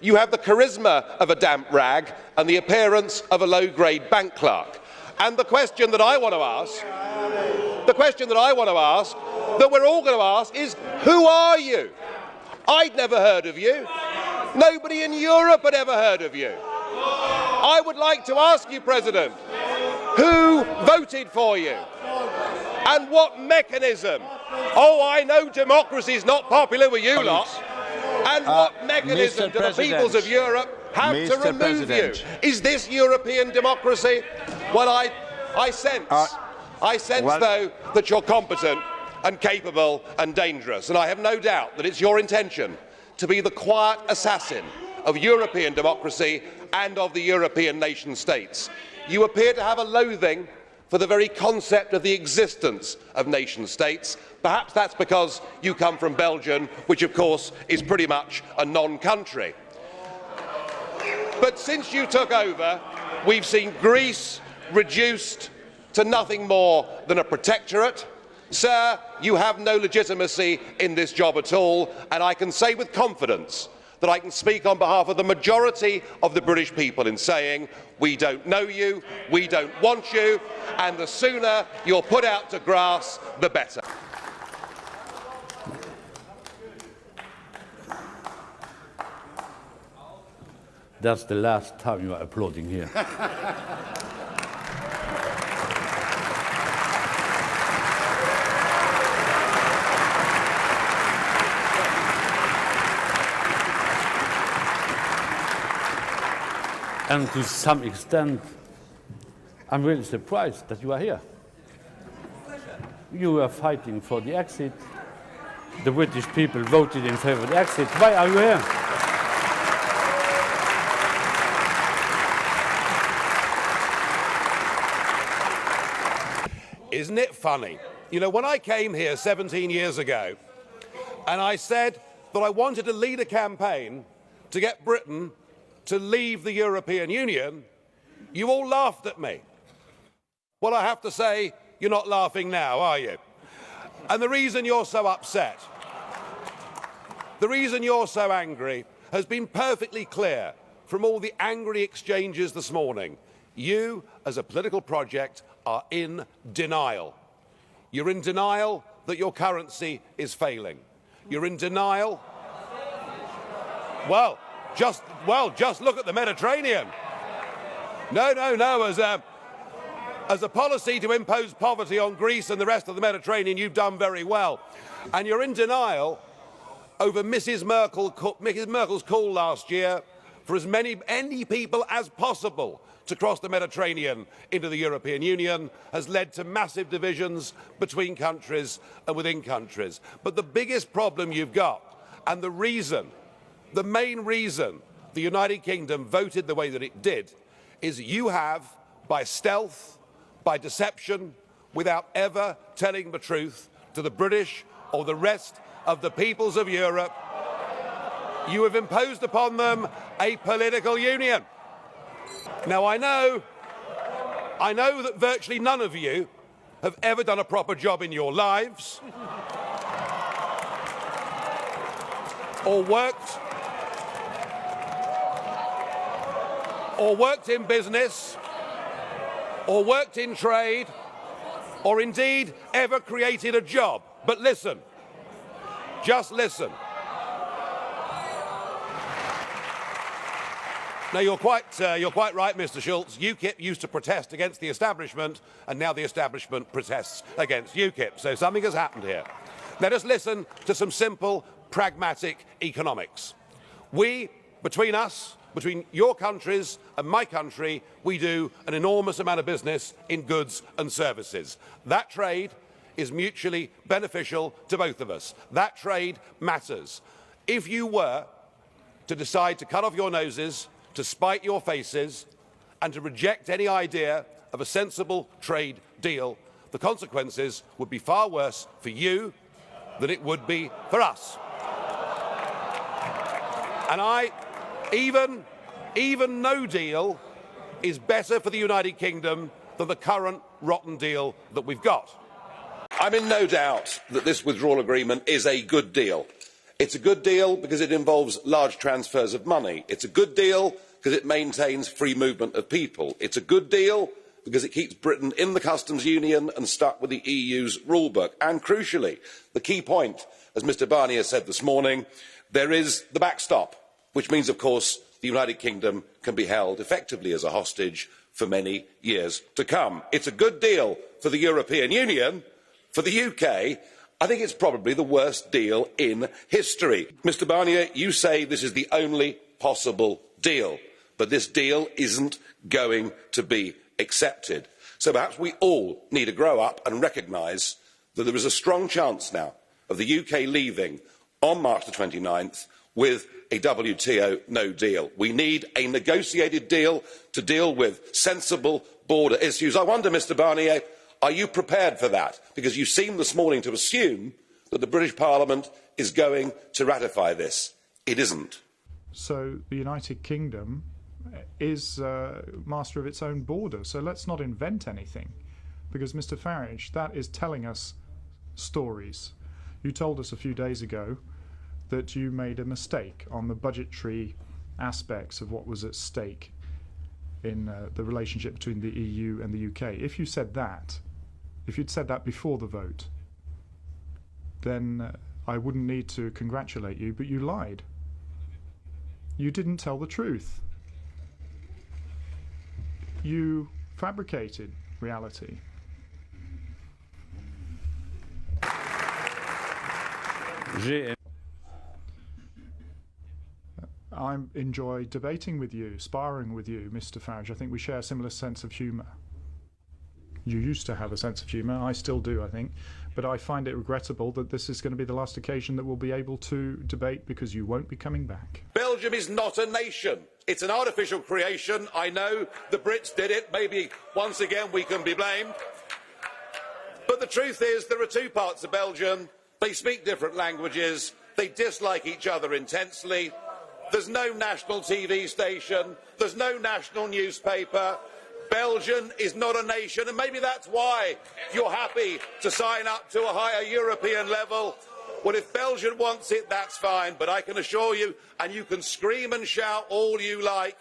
You have the charisma of a damp rag and the appearance of a low-grade bank clerk. And the question that I want to ask, that we're all going to ask is, who are you? I'd never heard of you. Nobody in Europe had ever heard of you. I would like to ask you, President, who voted for you? And what mechanism? Oh, I know democracy is not popular with you lot. And what mechanism do the peoples of Europe have to remove you? Is this European democracy? Well, I sense, though, that you're competent and capable and dangerous, and I have no doubt that it's your intention to be the quiet assassin of European democracy and of the European nation-states. You appear to have a loathing for the very concept of the existence of nation-states. Perhaps that's because you come from Belgium, which of course is pretty much a non-country. But since you took over, we've seen Greece reduced to nothing more than a protectorate. Sir, you have no legitimacy in this job at all, and I can say with confidence that I can speak on behalf of the majority of the British people in saying we don't know you, we don't want you, and the sooner you're put out to grass, the better. That's the last time you are applauding here. And to some extent, I'm really surprised that you are here. You are fighting for the exit. The British people voted in favour of the exit. Why are you here? Isn't it funny? You know, when I came here 17 years ago, and I said that I wanted to lead a campaign to get Britain to leave the European Union, you all laughed at me. Well, I have to say, you're not laughing now, are you? And the reason you're so upset, the reason you're so angry, has been perfectly clear from all the angry exchanges this morning. You, as a political project, are in denial. You're in denial that your currency is failing. You're in denial. Well, just look at the Mediterranean. No. As a policy to impose poverty on Greece and the rest of the Mediterranean, you've done very well. And you're in denial over Mrs. Merkel's call last year for as many people as possible to cross the Mediterranean into the European Union has led to massive divisions between countries and within countries. But the biggest problem you've got, and the main reason the United Kingdom voted the way that it did, is you have, by stealth, by deception, without ever telling the truth to the British or the rest of the peoples of Europe, you have imposed upon them a political union. Now, I know that virtually none of you have ever done a proper job in your lives, or worked in business, or worked in trade, or indeed ever created a job. But listen, just listen. Now, you're quite right, Mr. Schulz. UKIP used to protest against the establishment, and now the establishment protests against UKIP. So something has happened here. Let us listen to some simple, pragmatic economics. Between your countries and my country, we do an enormous amount of business in goods and services. That trade is mutually beneficial to both of us. That trade matters. If you were to decide to cut off your noses, to spite your faces, and to reject any idea of a sensible trade deal, the consequences would be far worse for you than it would be for us. And even no deal is better for the United Kingdom than the current rotten deal that we've got. I'm in no doubt that this withdrawal agreement is a good deal. It's a good deal because it involves large transfers of money. It's a good deal because it maintains free movement of people. It's a good deal because it keeps Britain in the customs union and stuck with the EU's rulebook. And crucially, the key point, as Mr Barnier said this morning, there is the backstop, which means, of course, the United Kingdom can be held effectively as a hostage for many years to come. It's a good deal for the European Union. For the UK, I think it's probably the worst deal in history. Mr Barnier, you say this is the only possible deal, but this deal isn't going to be accepted. So perhaps we all need to grow up and recognise that there is a strong chance now of the UK leaving on March the 29th with a WTO no deal. We need a negotiated deal to deal with sensible border issues. I wonder, Mr Barnier, are you prepared for that? Because you seem this morning to assume that the British Parliament is going to ratify this. It isn't. So the United Kingdom is master of its own border. So let's not invent anything. Because, Mr Farage, that is telling us stories. You told us a few days ago that you made a mistake on the budgetary aspects of what was at stake in the relationship between the EU and the UK. If you said that, if you'd said that before the vote, then I wouldn't need to congratulate you, but you lied. You didn't tell the truth. You fabricated reality. I enjoy debating with you, sparring with you, Mr Farage. I think we share a similar sense of humour. You used to have a sense of humour, I still do, I think, but I find it regrettable that this is going to be the last occasion that we'll be able to debate because you won't be coming back. Belgium is not a nation. It's an artificial creation. I know the Brits did it. Maybe once again we can be blamed. But the truth is there are two parts of Belgium. They speak different languages. They dislike each other intensely. There's no national TV station. There's no national newspaper. Belgium is not a nation, and maybe that's why you're happy to sign up to a higher European level. Well, if Belgium wants it, that's fine, but I can assure you, and you can scream and shout all you like,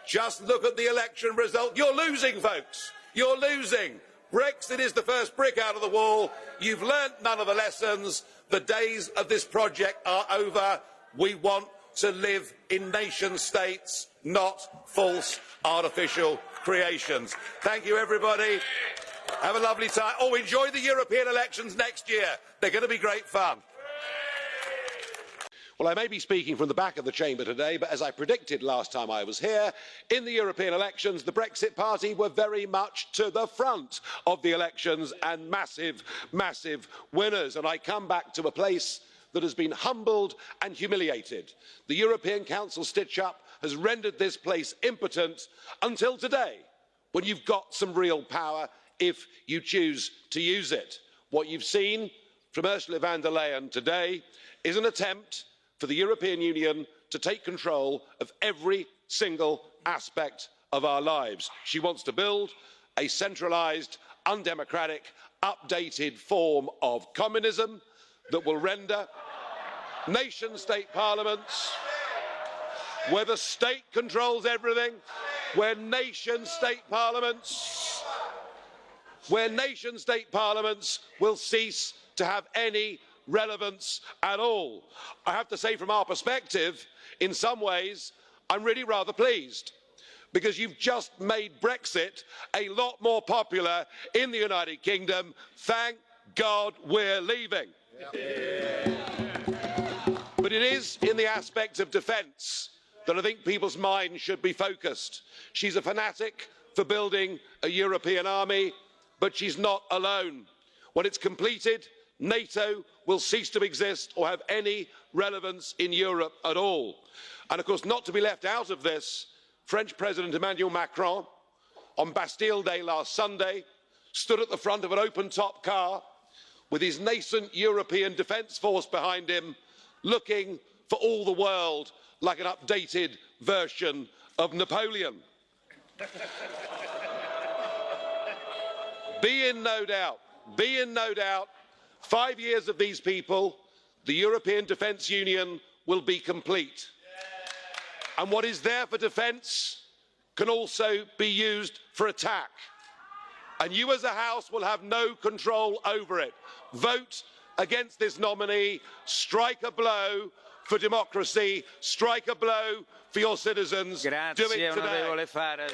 just look at the election result. You're losing, folks. You're losing. Brexit is the first brick out of the wall. You've learnt none of the lessons. The days of this project are over. We want to live in nation states, not false artificial creations. Thank you, everybody. Have a lovely time. Oh, enjoy the European elections next year. They're going to be great fun. Well, I may be speaking from the back of the chamber today, but as I predicted last time I was here, in the European elections, the Brexit Party were very much to the front of the elections and massive, massive winners. And I come back to a place that has been humbled and humiliated. The European Council stitch-up has rendered this place impotent until today, when you've got some real power if you choose to use it. What you've seen from Ursula von der Leyen today is an attempt for the European Union to take control of every single aspect of our lives. She wants to build a centralised, undemocratic, updated form of communism that will render nation-state parliaments, where the state controls everything, where nation-state parliaments will cease to have any relevance at all. I have to say, from our perspective, in some ways, I'm really rather pleased, because you've just made Brexit a lot more popular in the United Kingdom. Thank God we're leaving. Yeah. But it is in the aspect of defence that I think people's minds should be focused. She's a fanatic for building a European army, but she's not alone. When it's completed, NATO will cease to exist or have any relevance in Europe at all. And of course, not to be left out of this, French President Emmanuel Macron, on Bastille Day last Sunday, stood at the front of an open-top car with his nascent European defence force behind him, looking for all the world like an updated version of Napoleon. Be in no doubt, 5 years of these people, the European Defence Union will be complete. And what is there for defence can also be used for attack. And you as a House will have no control over it. Vote against this nominee, strike a blow for democracy, strike a blow for your citizens. Grazie, do it today. onorevole Farage.